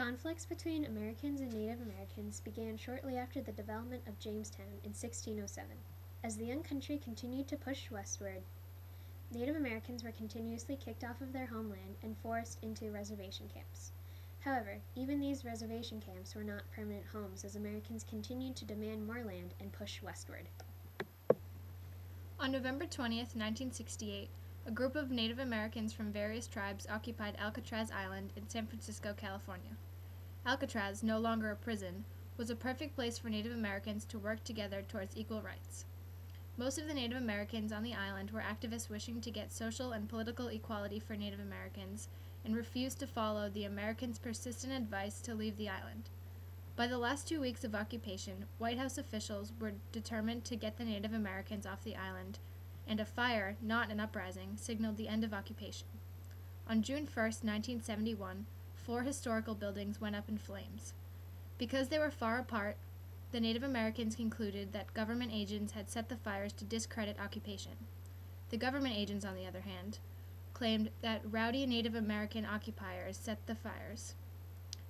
Conflicts between Americans and Native Americans began shortly after the development of Jamestown in 1607. As the young country continued to push westward, Native Americans were continuously kicked off of their homeland and forced into reservation camps. However, even these reservation camps were not permanent homes as Americans continued to demand more land and push westward. On November 20th, 1968, a group of Native Americans from various tribes occupied Alcatraz Island in San Francisco, California. Alcatraz, no longer a prison, was a perfect place for Native Americans to work together towards equal rights. Most of the Native Americans on the island were activists wishing to get social and political equality for Native Americans and refused to follow the Americans' persistent advice to leave the island. By the last 2 weeks of occupation, White House officials were determined to get the Native Americans off the island, and a fire, not an uprising, signaled the end of occupation. On June 1st, 1971, 4 historical buildings went up in flames. Because they were far apart, the Native Americans concluded that government agents had set the fires to discredit occupation. The government agents, on the other hand, claimed that rowdy Native American occupiers set the fires.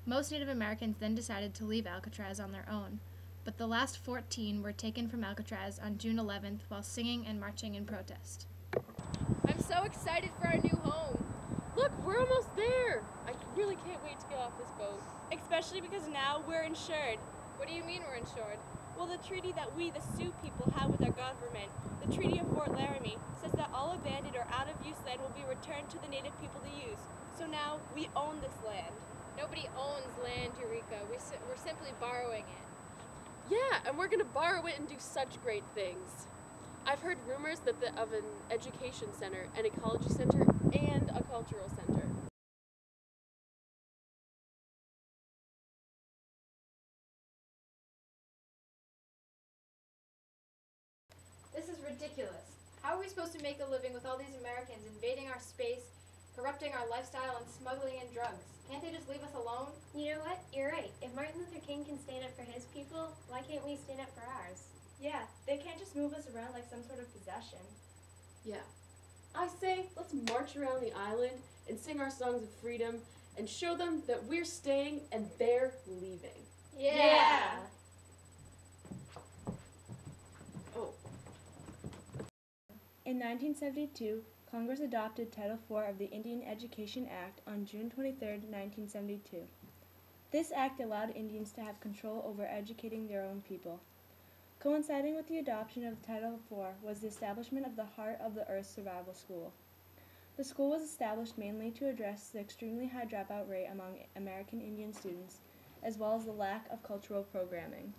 Most Native Americans then decided to leave Alcatraz on their own, but the last 14 were taken from Alcatraz on June 11th while singing and marching in protest. I'm so excited for our new home. Look, we're almost there. I really can't wait to get off this boat. Especially because now we're insured. What do you mean we're insured? Well, the treaty that we, the Sioux people, have with our government, the Treaty of Fort Laramie, says that all abandoned or out-of-use land will be returned to the Native people to use. So now we own this land. Nobody owns land, Eureka. We're simply borrowing it. Yeah, and we're going to borrow it and do such great things. I've heard rumors of an education center, an ecology center, and a cultural center. This is ridiculous. How are we supposed to make a living with all these Americans invading our space, corrupting our lifestyle, and smuggling in drugs? Can't they just leave us alone? You know what? You're right. If Martin Luther King can stand up for his people, why can't we stand up for ours? Yeah, they can't just move us around like some sort of possession. Yeah. I say, let's march around the island and sing our songs of freedom and show them that we're staying and they're leaving. Yeah. Oh. In 1972, Congress adopted Title IV of the Indian Education Act on June 23, 1972. This act allowed Indians to have control over educating their own people. Coinciding with the adoption of Title IV was the establishment of the Heart of the Earth Survival School. The school was established mainly to address the extremely high dropout rate among American Indian students, as well as the lack of cultural programming.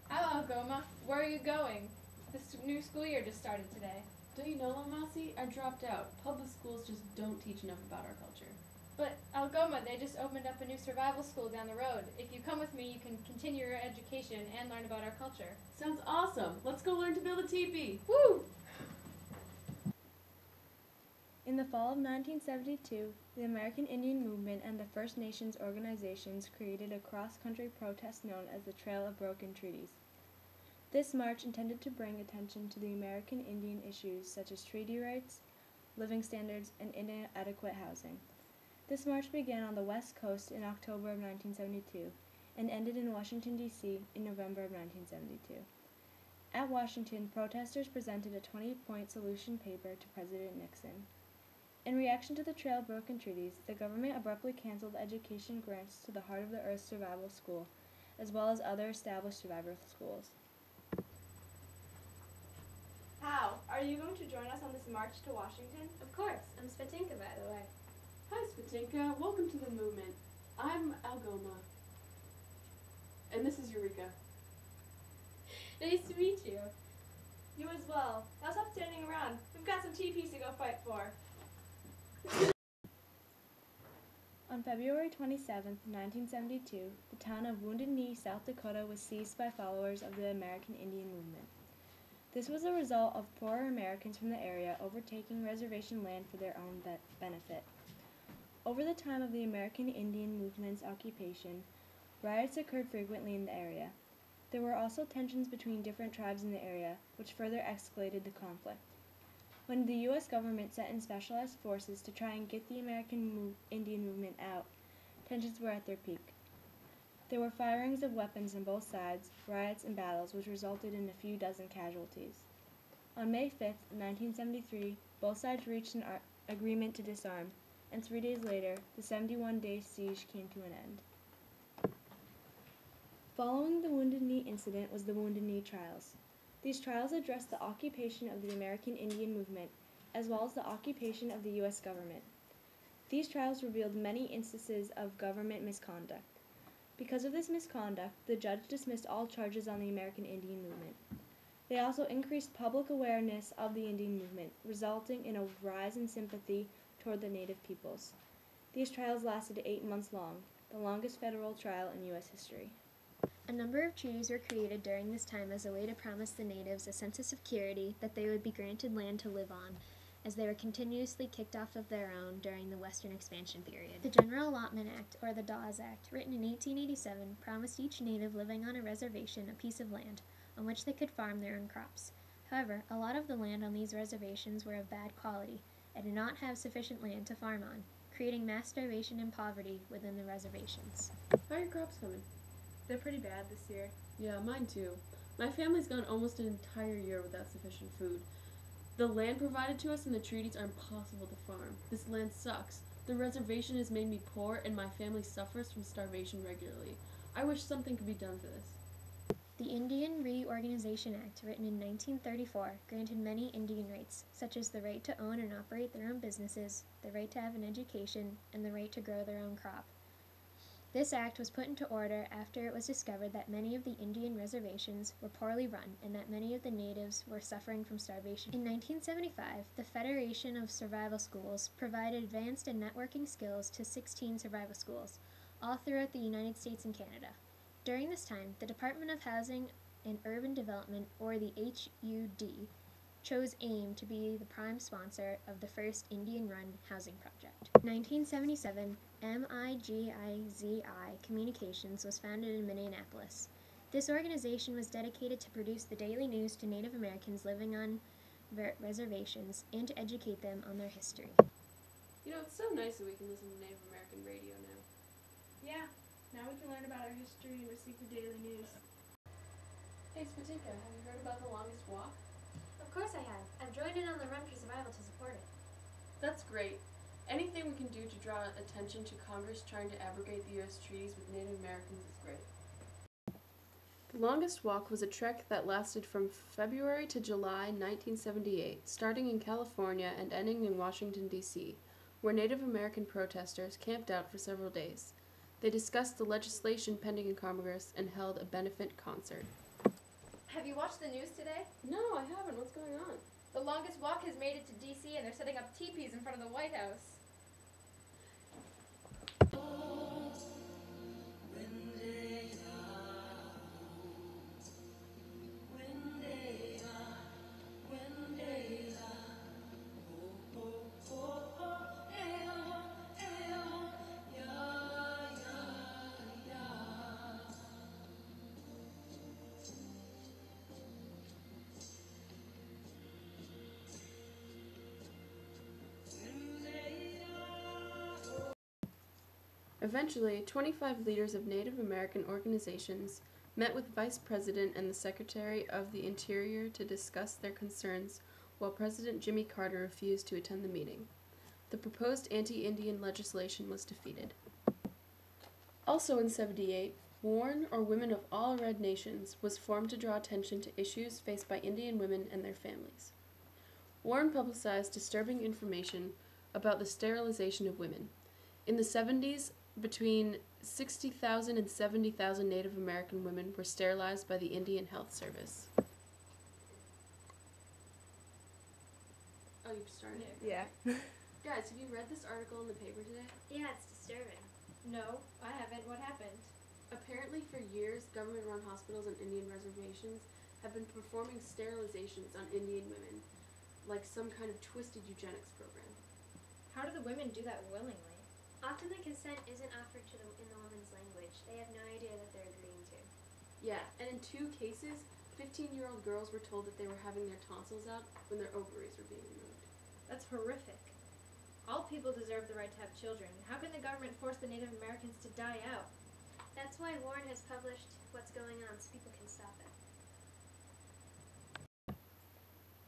Hello, Goma. Where are you going? This new school year just started today. Don't you know, Lamasi? I dropped out. Public schools just don't teach enough about our culture. But, Algoma, they just opened up a new survival school down the road. If you come with me, you can continue your education and learn about our culture. Sounds awesome. Let's go learn to build a teepee. Woo! In the fall of 1972, the American Indian Movement and the First Nations organizations created a cross-country protest known as the Trail of Broken Treaties. This march intended to bring attention to the American Indian issues such as treaty rights, living standards, and inadequate housing. This march began on the West Coast in October of 1972 and ended in Washington, D.C. in November of 1972. At Washington, protesters presented a 20-point solution paper to President Nixon. In reaction to the Trail of Broken Treaties, the government abruptly canceled education grants to the Heart of the Earth Survival School, as well as other established survival schools. Hal, are you going to join us on this march to Washington? Of course. I'm Spatinka, by the way. Hi, Spatinka. Welcome to the movement. I'm Algoma. And this is Eureka. Nice to meet you. You as well. Now stop standing around. We've got some teepees to go fight for. On February 27, 1972, the town of Wounded Knee, South Dakota was seized by followers of the American Indian Movement. This was a result of poorer Americans from the area overtaking reservation land for their own benefit. Over the time of the American Indian Movement's occupation, riots occurred frequently in the area. There were also tensions between different tribes in the area, which further escalated the conflict. When the U.S. government sent in specialized forces to try and get the American Indian movement out, tensions were at their peak. There were firings of weapons on both sides, riots and battles which resulted in a few dozen casualties. On May 5, 1973, both sides reached an agreement to disarm, and 3 days later, the 71-day siege came to an end. Following the Wounded Knee incident was the Wounded Knee Trials. These trials addressed the occupation of the American Indian movement, as well as the occupation of the U.S. government. These trials revealed many instances of government misconduct. Because of this misconduct, the judge dismissed all charges on the American Indian movement. They also increased public awareness of the Indian movement, resulting in a rise in sympathy toward the native peoples. These trials lasted 8 months long, the longest federal trial in U.S. history. A number of treaties were created during this time as a way to promise the natives a sense of security that they would be granted land to live on, as they were continuously kicked off of their own during the Western expansion period. The General Allotment Act, or the Dawes Act, written in 1887, promised each native living on a reservation a piece of land on which they could farm their own crops. However, a lot of the land on these reservations were of bad quality and did not have sufficient land to farm on, creating mass starvation and poverty within the reservations. How are your crops coming? They're pretty bad this year. Yeah, mine too. My family's gone almost an entire year without sufficient food. The land provided to us in the treaties are impossible to farm. This land sucks. The reservation has made me poor, and my family suffers from starvation regularly. I wish something could be done for this. The Indian Reorganization Act, written in 1934, granted many Indian rights, such as the right to own and operate their own businesses, the right to have an education, and the right to grow their own crop. This act was put into order after it was discovered that many of the Indian reservations were poorly run and that many of the natives were suffering from starvation. In 1975, the Federation of Survival Schools provided advanced and networking skills to 16 survival schools, all throughout the United States and Canada. During this time, the Department of Housing and Urban Development, or the HUD, chose AIM to be the prime sponsor of the first Indian-run housing project. In 1977, MIGIZI Communications was founded in Minneapolis. This organization was dedicated to produce the daily news to Native Americans living on reservations and to educate them on their history. You know, it's so nice that we can listen to Native American radio now. Yeah, now we can learn about our history and receive the daily news. Hey, Spatinka, have you heard about the longest walk? Of course I have. I've joined in on the Run for Survival to support it. That's great. Anything we can do to draw attention to Congress trying to abrogate the U.S. treaties with Native Americans is great. The longest walk was a trek that lasted from February to July 1978, starting in California and ending in Washington, D.C., where Native American protesters camped out for several days. They discussed the legislation pending in Congress and held a benefit concert. Have you watched the news today? No, I haven't. What's going on? The longest walk has made it to D.C. and they're setting up teepees in front of the White House. Eventually, 25 leaders of Native American organizations met with Vice President and the Secretary of the Interior to discuss their concerns, while President Jimmy Carter refused to attend the meeting. The proposed anti-Indian legislation was defeated. Also in '78, WARN, or Women of All Red Nations, was formed to draw attention to issues faced by Indian women and their families. WARN publicized disturbing information about the sterilization of women. In the 70s, between 60,000 and 70,000 Native American women were sterilized by the Indian Health Service. Oh, you've started? Yeah. Guys, have you read this article in the paper today? Yeah, it's disturbing. No, I haven't. What happened? Apparently, for years, government-run hospitals on Indian reservations have been performing sterilizations on Indian women, like some kind of twisted eugenics program. How do the women do that willingly? Often the consent isn't offered to them in the woman's language. They have no idea that they're agreeing to. Yeah, and in 2 cases, 15-year-old girls were told that they were having their tonsils out when their ovaries were being removed. That's horrific. All people deserve the right to have children. How can the government force the Native Americans to die out? That's why Warren has published what's going on so people can stop it.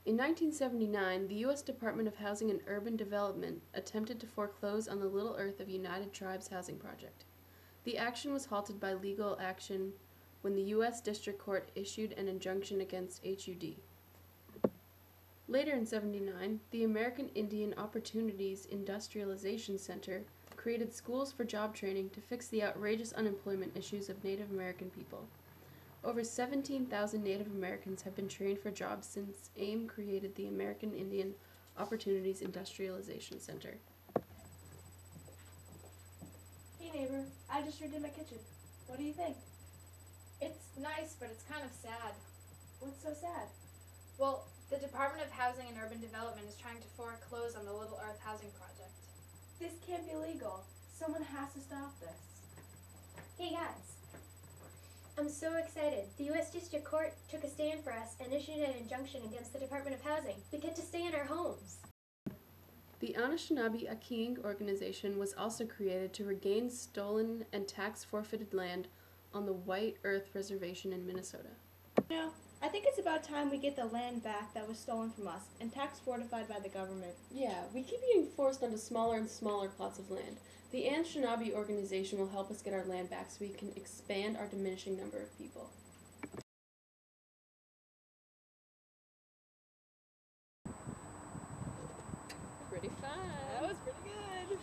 In 1979, the U.S. Department of Housing and Urban Development attempted to foreclose on the Little Earth of United Tribes housing project. The action was halted by legal action when the U.S. District Court issued an injunction against HUD. Later in '79, the American Indian Opportunities Industrialization Center created schools for job training to fix the outrageous unemployment issues of Native American people. Over 17,000 Native Americans have been trained for jobs since AIM created the American Indian Opportunities Industrialization Center. Hey neighbor, I just redid my kitchen. What do you think? It's nice, but it's kind of sad. What's so sad? Well, the Department of Housing and Urban Development is trying to foreclose on the Little Earth housing project. This can't be legal. Someone has to stop this. Hey guys, I'm so excited. The U.S. District Court took a stand for us and issued an injunction against the Department of Housing. We get to stay in our homes. The Anishinaabe Akiing organization was also created to regain stolen and tax-forfeited land on the White Earth Reservation in Minnesota. I think it's about time we get the land back that was stolen from us and tax fortified by the government. Yeah, we keep getting forced onto smaller and smaller plots of land. The Anishinaabe organization will help us get our land back so we can expand our diminishing number of people. Pretty fun. That was pretty good.